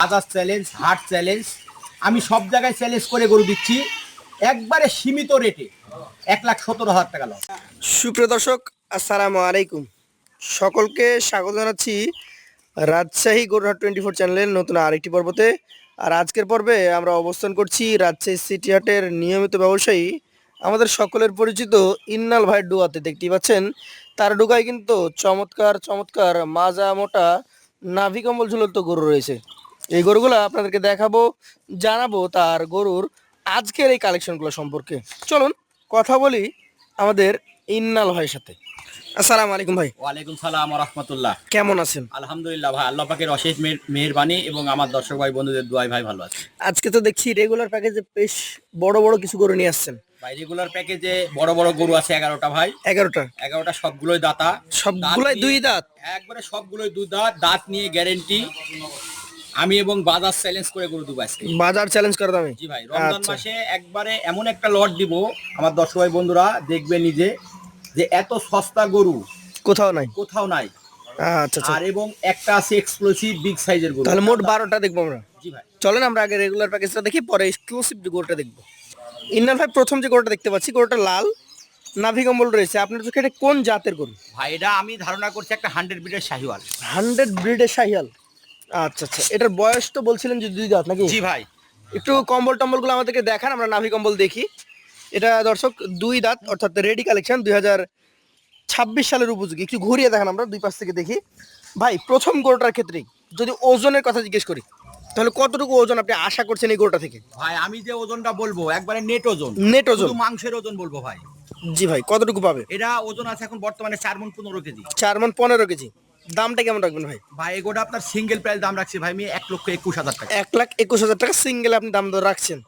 বাজার চ্যালেঞ্জ, হাট চ্যালেঞ্জ, আমি সব জায়গায় চ্যালেঞ্জ করে গরু দিচ্ছি একবারে সীমিত রেটে 1,17,000 টাকা লস। সুপ্রিয় দর্শক, আসসালামু আলাইকুম। সকলকে স্বাগত জানাচ্ছি রাজশাহী গরুহাট 24 চ্যানেলের নতুন আরেকটি পর্বতে। আর আজকের পর্বে আমরা অবস্থান করছি রাজশাহী সিটি হাটের নিয়মিত ব্যবসায়ী আমাদের সকলের পরিচিত ইন্নাল ভাইয়ের ডুয়াতে। দেখতেই পাচ্ছেন তার ডুগায় কিন্তু চমৎকার চমৎকার মাজা মোটা নাভি কম্বল ঝুলন্ত গরু রয়েছে। এই গরুগুলো আপনাদেরকে দেখাবো, জানাবো তার গরুর আজকের এই কালেকশনগুলো সম্পর্কে। চলুন কথা বলি আমাদের ইন্নাল ভাইয়ের সাথে। আসসালামু আলাইকুম ভাই। ওয়ালাইকুম সালাম ওয়া রাহমাতুল্লাহ। কেমন আছেন? আলহামদুলিল্লাহ ভাই, আল্লাহ পাকের অশেষ মেহেরবানি এবং আমার দর্শক ভাই বন্ধুদের দোয়ায় ভাই ভালো আছে। আজকে তো দেখছি রেগুলার প্যাকেজে বেশ বড় বড় কিছু গরু নিয়ে আসছেন ভাই রেগুলার প্যাকেজে বড় বড় গরু আছে 11টা ভাই। 11টা সবগুলোই দাতা, সবগুলাই দুই দাঁত। একবারে সবগুলোই দুই দাঁত, দাঁত নিয়ে গ্যারেন্টি। আমি এবং বাজার চ্যালেঞ্জ করে গরু দেবো আজকে। বাজার চ্যালেঞ্জ করে দামে। জি ভাই, রমজান আচ্ছা। মাসে একবারে এমন একটা লট দিব আমার দর্শক ভাই বন্ধুরা দেখবে নিজে যে এত সস্তা গরু কোথাও নাই। কোথাও নাই। আচ্ছা আচ্ছা, আর এবং একটা আছে এক্সক্লুসিভ বিগ সাইজের গরু। তাহলে মোট 12টা দেখবো আমরা। জি ভাই, চলেন আমরা আগে রেগুলার প্যাকেজটা দেখি, পরে এক্সক্লুসিভ গরুটা দেখবো। ইন্নাল ভাই, প্রথম যে গরুটা দেখতে পাচ্ছি, গরুটা লাল, নাভি কম্বল রয়েছে। আপনার চোখে এটা কোন জাতের গরু? ভাই এটা আমি ধারণা করছি একটা 100 ব্রিডের শাহিওয়াল। 100 ব্রিডের শাহিয়াল। আচ্ছা আচ্ছা, এটার বয়স তো বলছিলেন যে দুই দাঁত নাকি? জি ভাই, একটু কম্বল টম্বলগুলো আমাদেরকে দেখান, আমরা নাভি কম্বল দেখি। এটা দর্শক দুই দাঁত, অর্থাৎ রেডি কালেকশন, 2026 সালের উপযোগী। একটু ঘুরিয়ে দেখান, আমরা দুই পাশ থেকে দেখি। ভাই, প্রথম গরুটার ক্ষেত্রে যদি ওজনের কথা জিজ্ঞেস করি, তাহলে কতটুকু ওজন আপনি আশা করছেন এই গরুটা থেকে? ভাই আমি যে ওজনটা বলবো একবারে নেট ওজন, নেট ওজন? শুধু মাংসের ওজন বলবো ভাই। জি ভাই, কতটুকু পাবে? এটা ওজন আছে এখন বর্তমানে 4 মণ 15 কেজি। 4 মণ 15 কেজি। দামটা কেমন রাখবেন ভাই? ভাই এগোটা আপনার সিঙ্গেল প্রাইস দাম রাখছি ভাই আমি 1,21,000 টাকা। 1,21,000 টাকা সিঙ্গেল আপনি দাম দর রাখছেন।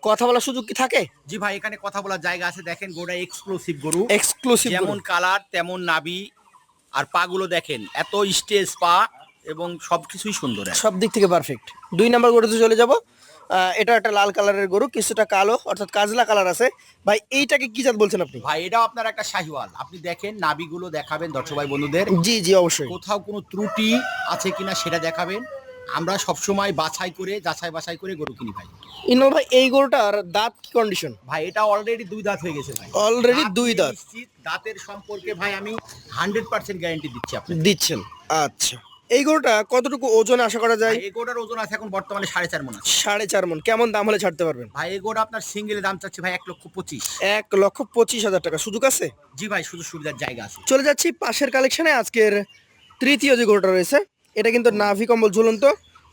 কথা বলার সুযোগ কি থাকে? জি ভাই, এখানে কথা বলার জায়গা আছে। দেখেন গোটা এক্সক্লুসিভ গরু, এক্সক্লুসিভ যেমন কালার তেমন নাভি, আর পাগুলো দেখেন এত স্টেজ পা এবং সবকিছুই সুন্দর। সব দিক থেকে পারফেক্ট। 2 নাম্বার গরুতে চলে যাব। এটা একটা লাল কালারের গরু, কিছুটা কালো, অর্থাৎ কাজলা কালার আছে। ভাই এইটাকে কি জাত বলছেন আপনি? ভাই এটাও আপনার একটা শাহিওয়াল। আপনি দেখেন নাভিগুলো দেখাবেন দর্শক ভাই বন্ধুদের, জি জি অবশ্যই। কোথাও কোনো ত্রুটি আছে কিনা সেটা দেখাবেন। আমরা সবসময় যাচাই বাছাই করে গরু কিনি ভাই। ইনো ভাই, এই গরুটার দাঁত কি কন্ডিশন? ভাই এটা অলরেডি দুই দাঁত হয়ে গেছে ভাই। অলরেডি দুই দাঁত। নিশ্চিত দাঁতের সম্পর্কে ভাই আমি 100% গ্যারান্টি দিচ্ছি আপনি। দিচ্ছেন? আচ্ছা, এই গরুটা কতটুকু ওজন আশা করা যায়? এই গোটার ওজন আছে এখন বর্তমানে 4.5 মণ আছে। 4.5 মণ। কেমন দাম হলে ছাড়তে পারবেন? ভাই এই গোটা আপনার সিঙ্গেল দাম চাচ্ছে ভাই 1,25,000। 1,25,000 টাকা। সুযোগ আছে? জি ভাই, শুধু সুবিধার জায়গা আছে। চলে যাচ্ছি পাশের কালেকশনে। আজকের তৃতীয় যে গরুটা রয়েছে, এটা কিন্তু নাভি কম্বল ঝুলন্ত,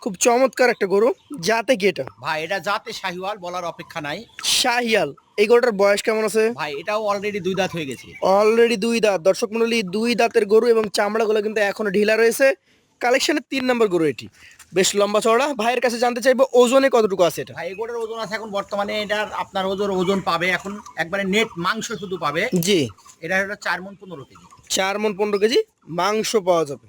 খুব চমৎকার একটা গরু। জাতে কি এটা? ভাই এটা জাতে শাহিওয়াল, বলার অপেক্ষা নাই। শাহিয়াল। এই গরুটার বয়স কেমন আছে? ভাই এটাও অলরেডি দুই দাঁত হয়ে গেছে। অলরেডি দুই দাঁত। দর্শক মণ্ডলী, দুই দাঁতের গরু এবং চামড়াগুলো কিন্তু এখনো ঢিলা রয়েছে। কালেকশনের 3 নম্বর গরু এটি, বেশ লম্বা চওড়া। ভাইয়ের কাছে জানতে চাইবো ওজনে কতটুকু আছে এটা? ভাই এই গোটার ওজন আছে এখন বর্তমানে, এটার আপনার ওজন পাবে এখন একবারে নেট মাংস শুধু পাবে। জি, এটা হলো 4 মণ 15 কেজি। 4 মণ 15 কেজি মাংস পাওয়া যাবে।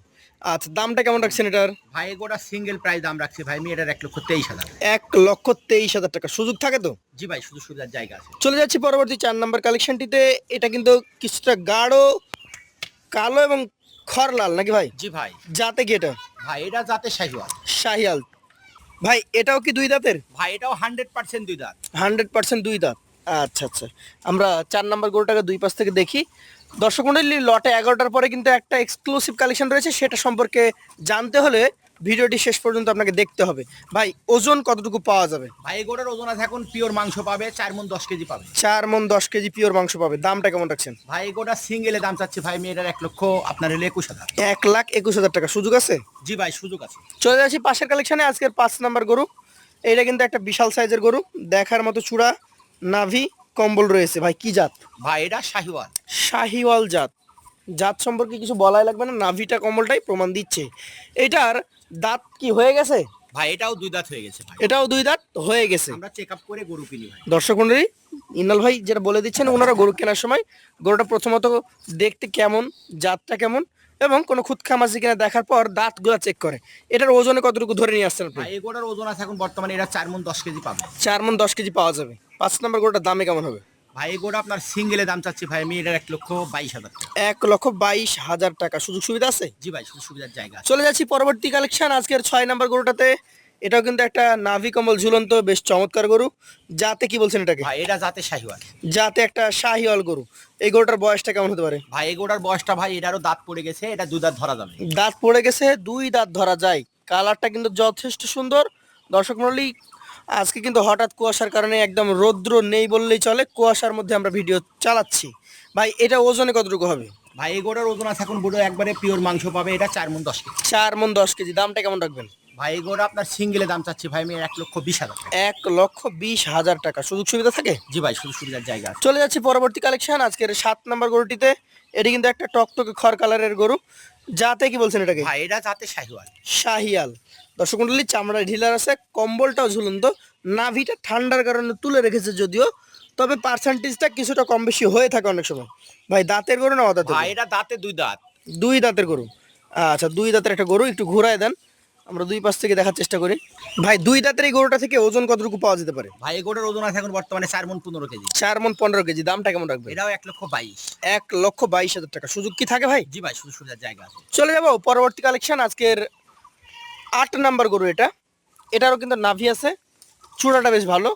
আচ্ছা, দামটা কেমন রাখছেন এটার? ভাই এই গোটা সিঙ্গেল প্রাইস দাম রাখছি ভাই আমি এটার 1,23,000। 1,23,000 টাকা। সুযোগ থাকে তো? জি ভাই, শুধু সুবিধার জায়গা আছে। চলে যাচ্ছি পরবর্তী 4 নম্বর কালেকশনটিতে। এটা কিন্তু কিছুটা গাঢ় কালো এবং খড়লাল নাকি ভাই? জি ভাই। জাতে কি এটা? ভাই এটা জাতে শাহিওয়াল। শাহিয়াল। ভাই এটাও কি দুই দাঁতের? ভাই এটাও 100% দুই দাঁত। 100% দুই দাঁত। আচ্ছা আচ্ছা, আমরা 4 নম্বর গরুটাকে দুই পাশ থেকে দেখি। দর্শক মণ্ডলী, লটে 11টার পরে কিন্তু একটা এক্সক্লুসিভ কালেকশন রয়েছে, সেটা সম্পর্কে জানতে হলে ভিডিওটি শেষ পর্যন্ত আপনাকে দেখতে হবে। ভাই ওজন কতটুকু পাওয়া যাবে? ভাই এই গোটার ওজন আছে এখন পিওর মাংস পাবে 4 মণ 10 কেজি পাবে। 4 মণ 10 কেজি পিওর মাংস পাবে। দামটা কেমন রাখছেন? ভাই এই গোটা সিঙ্গেলে দাম চাচ্ছি ভাই আমি এটার 1,00,000 আপনার হলে 21,000। 1,21,000 টাকা। সুযোগ আছে? জি ভাই, সুযোগ আছে। চলে যাচ্ছি পাশের কালেকশনে। আজকের 5 নম্বর গরু। এটা কিন্তু একটা বিশাল সাইজের গরু, দেখার মতো চূড়া, নাভি কম্বল রয়েছে। ভাই কি জাত? ভাই এটা শাহিওয়াল। শাহিওয়াল জাত। জাত সম্পর্কে কিছু বলাই লাগবে না, নাভিটা কম্বলটাই প্রমাণ দিচ্ছে। এটার দাঁত কি হয়ে গেছে? ভাই এটাও দুই দাঁত হয়ে গেছে ভাই। এটাও দুই দাঁত হয়ে গেছে। আমরা চেক আপ করে গরু কিনি ভাই। দর্শক মণ্ডলী, ইনাল ভাই যেটা বলে দিচ্ছেন, ওনারা গরু কেনার সময় গরুটা প্রথমত দেখতে কেমন, জাতটা কেমন এবং কোনো খুঁতখামাজি কিনা দেখার পর দাঁতগুলো চেক করে। এটার ওজনে কতটুকু ধরে নিয়ে আসছেন আপনি? ভাই এই গোটার ওজন আছে এখন বর্তমানে এটা 4 মণ 10 কেজি পাবে। 4 মণ 10 কেজি পাওয়া যাবে। 5 নম্বর গরুটার দামে কেমন হবে? ভাই এই গোটা আপনার সিঙ্গেলে দাম চাচ্ছি ভাই আমি এটার 1,22,000 টাকা। 1,22,000 টাকা। সুযোগ সুবিধা আছে? জি ভাই, শুধু সুবিধার জায়গা আছে। চলে যাচ্ছি পরবর্তী কালেকশন। আজকের 6 নম্বর গরুটাতে। এটাও কিন্তু একটা নাভি কম্বল ঝুলন্ত, বেশ চমৎকার গরু। যাতে কি বলছেন এটাকে? ভাই এটা জাতে শাহিওয়াল। যাতে একটা শাহিওয়াল গরু। এই গরুটার বয়সটা কেমন হতে পারে? ভাই এগোটার বয়সটা ভাই এটারও দাঁত পড়ে গেছে, এটা 2 দাঁত ধরা যাবে। দাঁত পড়ে গেছে, 2 দাঁত ধরা যায়। কালারটা কিন্তু যথেষ্ট সুন্দর। দর্শক মণ্ডলী, আজকে কিন্তু হঠাৎ কুয়াশার কারণে একদম রৌদ্র নেই বললেই চলে, কুয়াশার মধ্যে আমরা ভিডিও চালাচ্ছি। ভাই এটা ওজনে কতটুকু হবে? ভাই এগোটার ওজন আছে এখন বুড়ো একবারে পিওর মাংস পাবে, এটা 4 মণ 10 কেজি। 4 মণ 10 কেজি। দামটা কেমন রাখবেন? ভাই এগোটা আপনার সিঙ্গেলে দাম চাচ্ছি ভাই আমি 1,20,000 টাকা। 1,20,000 টাকা। সুযোগ সুবিধা থাকে? জি ভাই সুযোগ সুবিধার জায়গা আছে। চলে যাচ্ছি পরবর্তী কালেকশন, আজকের 7 নাম্বার গরুটিতে। এটি কিন্তু একটা টকটকে খড় কালারের গরু। যাতে কি বলছেন এটাকে? ভাই এটা জাতে শাহিওয়াল। শাহিয়াল। দর্শক মন্ডলী, চামড়া ঢিলার আছে, কম্বলটাও ঝুলন্ত। নাভিটা ঠান্ডার কারণে তুলে রেখেছে যদিও, তবে পার্সেন্টেজটা কিছুটা কম বেশি হয়ে থাকে অনেক সময়। ভাই দাঁতের গরু না অদাঁতের? ভাই এটা দাঁতে 2 দাঁত। 2 দাঁতের গরু। আচ্ছা, 2 দাঁতের একটা গরু। একটু ঘুরায় দেন, আমরা 2 পাশ থেকে দেখার চেষ্টা করি। ভাই 2 দাঁতের এই গরুটা থেকে ওজন কতটুকু পাওয়া যেতে পারে? ভাই এগোটার ওজন আছে এখন বর্তমানে 4 মণ 15 কেজি। 4 মণ 15 কেজি। দামটা কেমন রাখবে? এটাও 1,22,000। 1,22,000 টাকা। সুযোগ কি থাকে ভাই? জি ভাই সুযোগ সুবিধার জায়গা আছে। চলে যাবো পরবর্তী কালেকশন, আজকের 8 নাম্বার গরু এটা। এটারও কিন্তু নাভি আছে, চূড়াটা বেশ ভালো,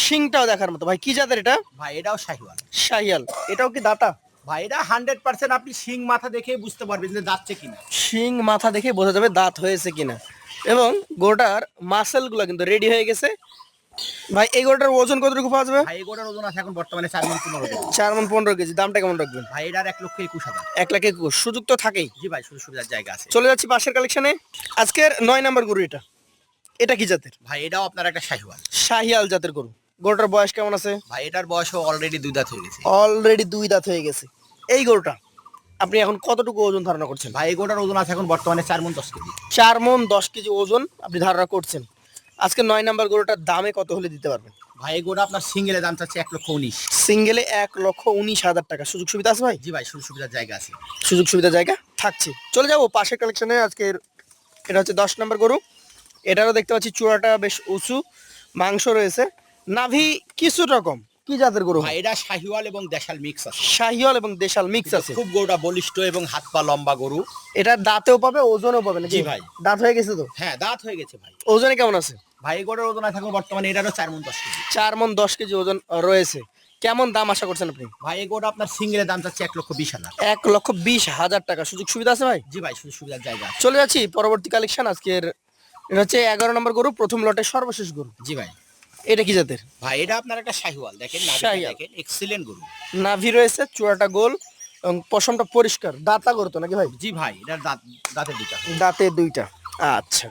শিংটাও দেখার মতো। ভাই কি জাতের এটা? ভাই এটাও শাহিওয়াল। শাহিয়াল। এটাও কি দাতা? ভাই এটা 100% আপনি শিং মাথা দেখেই বুঝতে পারবেন যে যাচ্ছে কিনা। শিং মাথা দেখে বোঝা যাবে দাঁত হয়েছে কিনা। এবং গরুটার মাসেলগুলো কিন্তু রেডি হয়ে গেছে। ভাই এই গরুটার ওজন কতটুকু পাওয়া যাবে? ভাই এগোটার ওজন আছে এখন বর্তমানে 4 মণ 15 কেজি। 4 মণ 15 কেজি। দামটা কেমন রাখবেন? ভাই এটার 1,21,000। 1,21,000। সুযোগ তো থাকেই। জি ভাই সুযোগ সুবিধার জায়গা আছে। চলে যাচ্ছি পাশের কালেকশনে, আজকের 9 নাম্বার গরু এটা। এটা কি জাতের? ভাই এটাও আপনার একটা শাহিওয়াল। শাহিয়াল জাতের গরু। গরুটার বয়স কেমন আছে? ভাই এটার বয়সও অলরেডি 2 দাঁত হয়ে গেছে। অলরেডি 2 দাঁত হয়ে গেছে। এই গরুটা আপনি এখন কতটুকু ওজন ধারণা করছেন? ভাই এগোটার ওজন আছে এখন বর্তমানে 4 মণ 10 কেজি। 4 মণ 10 কেজি ওজন আপনি ধারণা করছেন। আজকে 9 নাম্বার গরুটার দামে কত হলে দিতে পারবেন? ভাই এগোটা আপনার সিঙ্গেলে দাম চাচ্ছে 1,19,000। সিঙ্গেলে 1,19,000 টাকা। সুযোগ সুবিধা আছে ভাই? জি ভাই সুযোগ সুবিধার জায়গা আছে। সুযোগ সুবিধা জায়গা থাকছে। চলে যাবো পাশের কালেকশনে, আজকের এটা হচ্ছে 10 নাম্বার গরু। এটারও দেখতে পাচ্ছি চূড়াটা বেশ উঁচু, মাংস রয়েছে, নাভি কিছু রকম। কি জাতের গরু? ভাই এটা শাহিওয়াল এবং দেশাল মিক্স আছে। শাহিওয়াল এবং দেশাল মিক্স আছে। খুব গরুটা বলিষ্ঠ এবং হাত পা লম্বা গরু। এটা দাঁতেও পাবে, ওজনও পাবে নাকি? জি ভাই। দাঁত হয়ে গেছে তো? হ্যাঁ দাঁত হয়ে গেছে ভাই। ওজনে কেমন আছে? ভাই এগোটার ওজন আছে এখন বর্তমানে এটারও 4 মণ 10 কেজি। 4 মণ 10 কেজি ওজন রয়েছে। কেমন দাম আশা করছেন আপনি? ভাই এগোটা আপনার সিঙ্গেলে দাম চাচ্ছে 1,20,000। 1,20,000 টাকা। সুযোগ সুবিধা আছে ভাই? জি ভাই সুযোগ সুবিধার জায়গা আছে। চলে যাচ্ছি পরবর্তী কালেকশন, আজকের এটা হচ্ছে 11 নম্বর গরু, প্রথম লটের সর্বশেষ গরু। জি ভাই। এটা কি জাতের? ভাই এটা আপনার একটা শাহিওয়াল, দেখেন নাভিটা শাহিওয়াল। দেখেন এক্সিলেন্ট গরু। নাভি রয়েছে, চূড়াটা গোল এবং পশমটা পরিষ্কার। দাঁতা গরু তো নাকি ভাই? জি ভাই এটার দাঁতের দুটা। দাঁতে 2টা। আচ্ছা,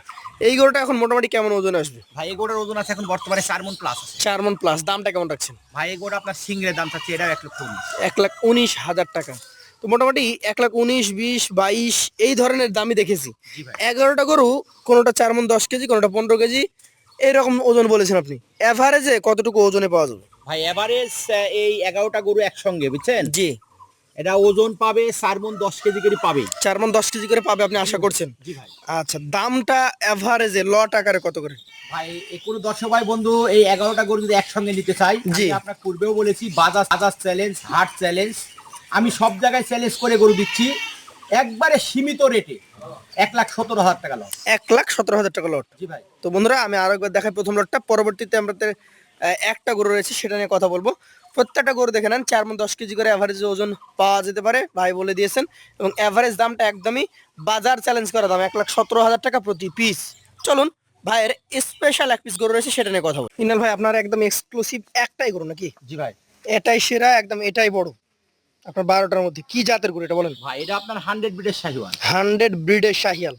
এই গরুটা এখন মোটামুটি কেমন ওজন আসবে? ভাই এগোটার ওজন আছে এখন বর্তমানে 4 মণ প্লাস আছে। 4 মণ প্লাস। দামটা কেমন রাখছেন? ভাই এগোটা আপনার সিঙ্গেলের দাম চাচ্ছে এটাও 1,19,000। 1,19,000 টাকা। তো মোটামুটি 1,19,000, 20, 22 এই ধরনের দামই দেখেছি। জি ভাই। 11টা গরু, কোনোটা 4 মণ 10 কেজি, কোনোটা 15 কেজি, এইরকম ওজন বলেছেন আপনি। এভারেজে কতটুকু ওজনে পাওয়া যাবে? ভাই এভারেজ এই 11টা গরু একসঙ্গে বুঝছেন, জি, এটা ওজন পাবে 4 মণ 10 কেজি করে পাবে। 4 মণ 10 কেজি করে পাবে আপনি আশা করছেন? জি ভাই। আচ্ছা, দামটা এভারেজে লট আকারে কত করে? ভাই কোনো দর্শক ভাই বন্ধু এই 11টা গরু যদি একসঙ্গে নিতে চাই, জি। আমি আপনার পূর্বেও বলেছি বাজার চ্যালেঞ্জ, হাট চ্যালেঞ্জ, আমি সব জায়গায় চ্যালেঞ্জ করে গরু দিচ্ছি একবারে সীমিত রেটে 1,17,000 টাকা লস। 1,17,000 টাকা লট। জি ভাই। তো বন্ধুরা, আমি আরো একবার দেখাই প্রথম লটটা, পরবর্তীতে আমাদের একটা গরু রয়েছে সেটা নিয়ে কথা বলবো। প্রত্যেকটা গরু দেখে নেন, 4 মণ 10 কেজি করে এভারেজ ওজন পাওয়া যেতে পারে, ভাই বলে দিয়েছেন। এবং এভারেজ দামটা একদমই বাজার চ্যালেঞ্জ করা দাম, 1,17,000 টাকা প্রতি পিস। চলুন ভাইয়ের স্পেশাল এক পিস গরু রয়েছে সেটা নিয়ে কথা বলবো। ইনাল ভাই, আপনার একদম এক্সক্লুসিভ একটাই গরু নাকি? জি ভাই। এটাই সেরা, একদম এটাই বড়। আপনার 12টার মধ্যে কি জাতের গরু এটা বলেন? ভাই এটা আপনার 100 ব্রিডের শাহিওয়াল। 100 ব্রিডের শাহিয়াল।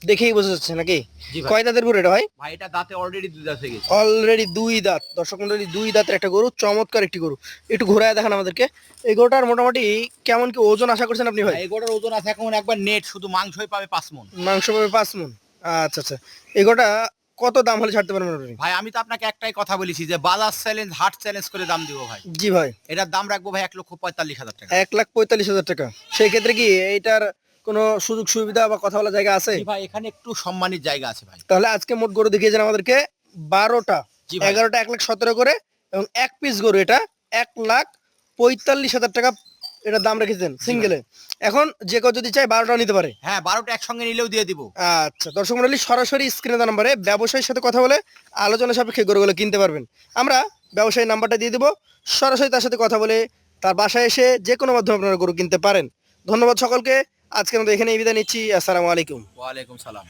দেখেই বোঝা যাচ্ছে নাকি? জি ভাই। কয় দাঁতের গরু এটা ভাই? ভাই এটা দাঁতে অলরেডি 2 দাঁত হয়ে গেছে। অলরেডি 2 দাঁত। দর্শক মন্ডলী, 2 দাঁতের একটা গরু, চমৎকার একটি গরু। একটু ঘোরায় দেখান আমাদেরকে। এই গরুটার মোটামুটি কেমন কি ওজন আশা করছেন আপনি ভাই? ভাই এগোটার ওজন আছে এখন একবার নেট শুধু মাংসই পাবে 5 মণ। মাংস পাবে 5 মণ। আচ্ছা আচ্ছা, এই গরুটা কত দাম হলে ছাড়তে পারবেন আপনি? ভাই আমি তো আপনাকে একটাই কথা বলেছি যে বাজার চ্যালেঞ্জ, হাট চ্যালেঞ্জ করে দাম দিব ভাই। জি ভাই। এটার দাম রাখবো ভাই 1,45,000 টাকা। 1,45,000 টাকা। সেই ক্ষেত্রে কি এইটার কোনো সুযোগ সুবিধা বা কথা বলার জায়গা আছে? জি ভাই এখানে একটু সম্মানিত জায়গা আছে ভাই। তাহলে আজকে মোট গরু দেখিয়েছেন আমাদেরকে 12টা। জি ভাই। 11টা 1,17,000 করে এবং এক পিস গরু এটা 1,45,000 টাকা এটার দাম রেখেছেন সিঙ্গেলে। এখন যে কেউ যদি চায় 12টা নিতে পারে। হ্যাঁ, 12টা একসঙ্গে নিলেও দিয়ে দিব। আচ্ছা দর্শক মন্ডলী, সরাসরি স্ক্রিনে দেওয়া নম্বরে ব্যবসায়ীর সাথে কথা বলে আলোচনা সাপেক্ষে গরুগুলো কিনতে পারবেন। আমরা ব্যবসায়ী নাম্বারটা দিয়ে দিব, সরাসরি তার সাথে কথা বলে তার বাসায় এসে যে কোনো মাধ্যমে আপনারা গরু কিনতে পারেন। ধন্যবাদ সকলকে, আজকের মতো এখানেই বিদায় নিচ্ছি। আসসালামু আলাইকুম। ওয়ালাইকুম সালাম।